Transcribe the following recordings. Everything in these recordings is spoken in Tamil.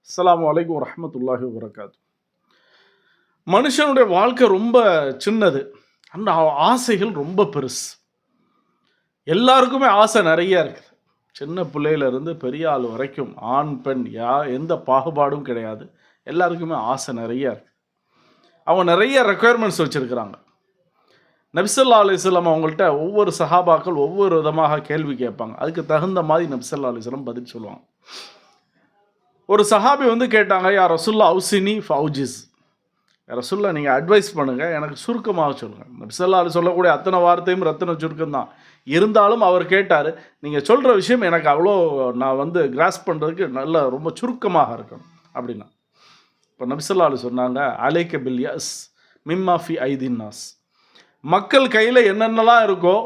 அஸ்ஸலாமு அலைக்கும் வரஹ்மத்துல்லாஹி வபரகாத்து. மனுஷனுடைய வாழ்க்கை ரொம்ப சின்னது. அந்த ஆசைகள் ரொம்ப பெருசு. எல்லாருக்குமே ஆசை நெறைய இருக்குது. சின்ன பிள்ளையிலேருந்து பெரிய ஆள் வரைக்கும் ஆண், பெண் எந்த பாகுபாடும் கிடையாது. எல்லாருக்குமே ஆசை நெறைய இருக்கு. அவங்க நெறைய ரெக்யர்மெண்ட்ஸ் வச்சிருக்கிறாங்க. நபி ஸல்லல்லாஹு அலைஹி வஸல்லம் அவங்கள்ட்ட ஒவ்வொரு சஹாபாக்கள் ஒவ்வொரு விதமாக கேள்வி கேட்பாங்க. அதுக்கு தகுந்த மாதிரி நபி ஸல்லல்லாஹு அலைஹி வஸல்லம் பதில் சொல்லுவாங்க. ஒரு சஹாபி வந்து கேட்டாங்க, யா ரசூலுல்லாஹ் அவ்ஸினி ஃபௌஜிஸ். யா ரசூலுல்லாஹ் நீங்கள் அட்வைஸ் பண்ணுங்கள், எனக்கு சுருக்கமாக சொல்லுங்கள். நபி ஸல்லல்லாஹு அலைஹி சொல்லக்கூடிய அத்தனை வார்த்தையும் ரத்தின சுருக்கம் தான். இருந்தாலும் அவர் கேட்டார், நீங்கள் சொல்கிற விஷயம் எனக்கு அவ்வளோ நான் வந்து கிராஸ் பண்ணுறதுக்கு நல்ல ரொம்ப சுருக்கமாக இருக்கணும் அப்படின்னா. இப்போ நபி ஸல்லல்லாஹு அலைஹி சொன்னாங்க, அலைக்க பில் யஸ் மிம்மா ஃபி ஐதின் நாஸ். மக்கள் கையில் என்னென்னலாம் இருக்கோ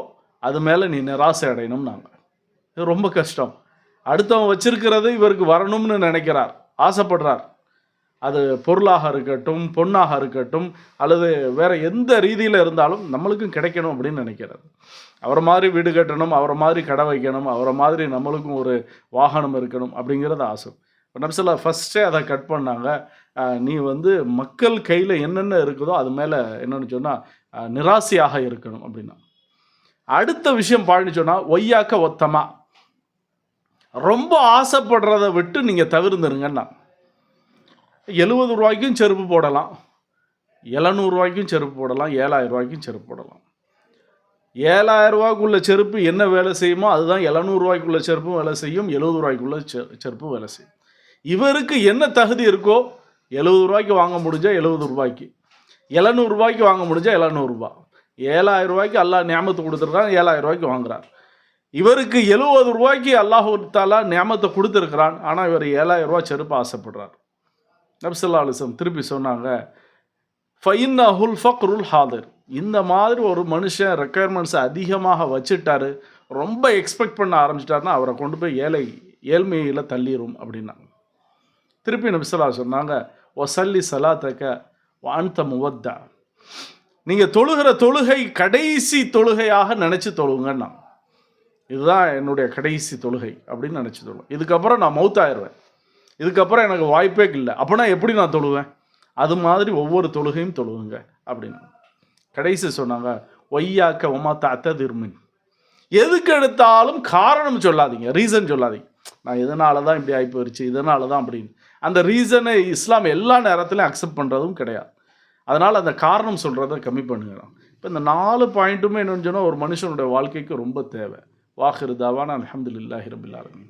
அது மேலே நீ நிராசை அடையணும்னாங்க. இது ரொம்ப கஷ்டம். அடுத்தவன் வச்சிருக்கிறது இவருக்கு வரணும்னு நினைக்கிறார், ஆசைப்படுறார். அது பொருளாக இருக்கட்டும், பொண்ணாக இருக்கட்டும், அல்லது வேறு எந்த ரீதியில் இருந்தாலும் நம்மளுக்கும் கிடைக்கணும் அப்படின்னு நினைக்கிறார். அவரை மாதிரி வீடு கட்டணும், அவரை மாதிரி கடை வைக்கணும், அவரை மாதிரி நம்மளுக்கும் ஒரு வாகனம் இருக்கணும் அப்படிங்கிறது ஆசை. இப்போ நபி ஸல்லல்லாஹு ஃபஸ்ட்டே அதை கட் பண்ணாங்க. நீ வந்து மக்கள் கையில் என்னென்ன இருக்குதோ அது மேலே என்னென்னு சொன்னால் நிராசையாக இருக்கணும் அப்படின்னா. அடுத்த விஷயம் பாடின்னு சொன்னால் ஒய்யாக்க ஒத்தமா, ரொம்ப ஆசைப்படுறதை விட்டு நீங்கள் தவிர்ந்துருங்கன்னா. 70 ரூபாய்க்கும் செருப்பு போடலாம், 700 ரூபாய்க்கும் செருப்பு போடலாம், 7000 ரூபாய்க்கும் செருப்பு போடலாம். 7000 ரூபாய்க்குள்ள செருப்பு என்ன வேலை செய்யுமோ அதுதான் 700 ரூபாய்க்குள்ள செருப்பும் வேலை செய்யும், 70 ரூபாய்க்குள்ள செருப்பும் வேலை செய்யும். இவருக்கு என்ன தகுதி இருக்கோ 70 ரூபாய்க்கு வாங்க முடிஞ்சால் 70 ரூபாய்க்கு, 700 ரூபாய்க்கு வாங்க முடிஞ்சால் 700 ரூபா, 7000 ரூபாய்க்கு அல்லாஹ் நியாமத்து கொடுத்துருக்கான், 7000 ரூபாய்க்கு வாங்குறார். இவருக்கு 70 ரூபாய்க்கு அல்லாஹ் தஆலா நியாமத்தை கொடுத்துருக்கிறான், ஆனால் இவர் 7000 ரூபா செருப்பு ஆசைப்படுறார். நபி ஸல்லல்லாஹு அலைஹி வஸல்லம் திருப்பி சொன்னாங்க, ஃபஇன்னஹுல் ஃபக்ருல் ஹாதிர். இந்த மாதிரி ஒரு மனுஷன் ரெக்யர்மெண்ட்ஸை அதிகமாக வச்சுட்டாரு, ரொம்ப எக்ஸ்பெக்ட் பண்ண ஆரம்பிச்சிட்டாருன்னா அவரை கொண்டு போய் ஏழ்மையில் தள்ளிடும் அப்படின்னாங்க. திருப்பி நபி ஸல்லல்லாஹு அலைஹி சொன்னாங்க, வஸல்லி ஸலாத்தக வஅன்த முவத்தா. நீங்கள் தொழுகிற தொழுகை கடைசி தொழுகையாக நினச்சி தொழுங்கண்ணா. இதுதான் என்னுடைய கடைசி தொழுகை அப்படின்னு நினச்சி தொழுவேன். இதுக்கப்புறம் நான் மௌத்தாயிருவேன், இதுக்கப்புறம் எனக்கு வாய்ப்பே இல்லை. அப்படின்னா எப்படி நான் தொழுவேன்? அது மாதிரி ஒவ்வொரு தொழுகையும் தொழுவுங்க அப்படின்னு கடைசி சொன்னாங்க. ஒய்யாக்க ஒமா தாத்த திருமின். எதுக்கு எடுத்தாலும் காரணம் சொல்லாதீங்க, ரீசன் சொல்லாதீங்க. நான் இதனால தான் இப்படி ஆகி போயிடுச்சு, இதனால தான் அப்படின்னு. அந்த ரீசனை இஸ்லாம் எல்லா நேரத்துலையும் அக்செப்ட் பண்ணுறதும் கிடையாது. அதனால் அந்த காரணம் சொல்கிறத கம்மி பண்ணுங்க. இப்போ இந்த 4 பாயிண்ட்டுமே என்னென்னு சொன்னால் ஒரு மனுஷனுடைய வாழ்க்கைக்கு ரொம்ப தேவை. வாஹிரு தாவானா அல்ஹம்துலில்லாஹி ரப்பில் ஆலமீன்.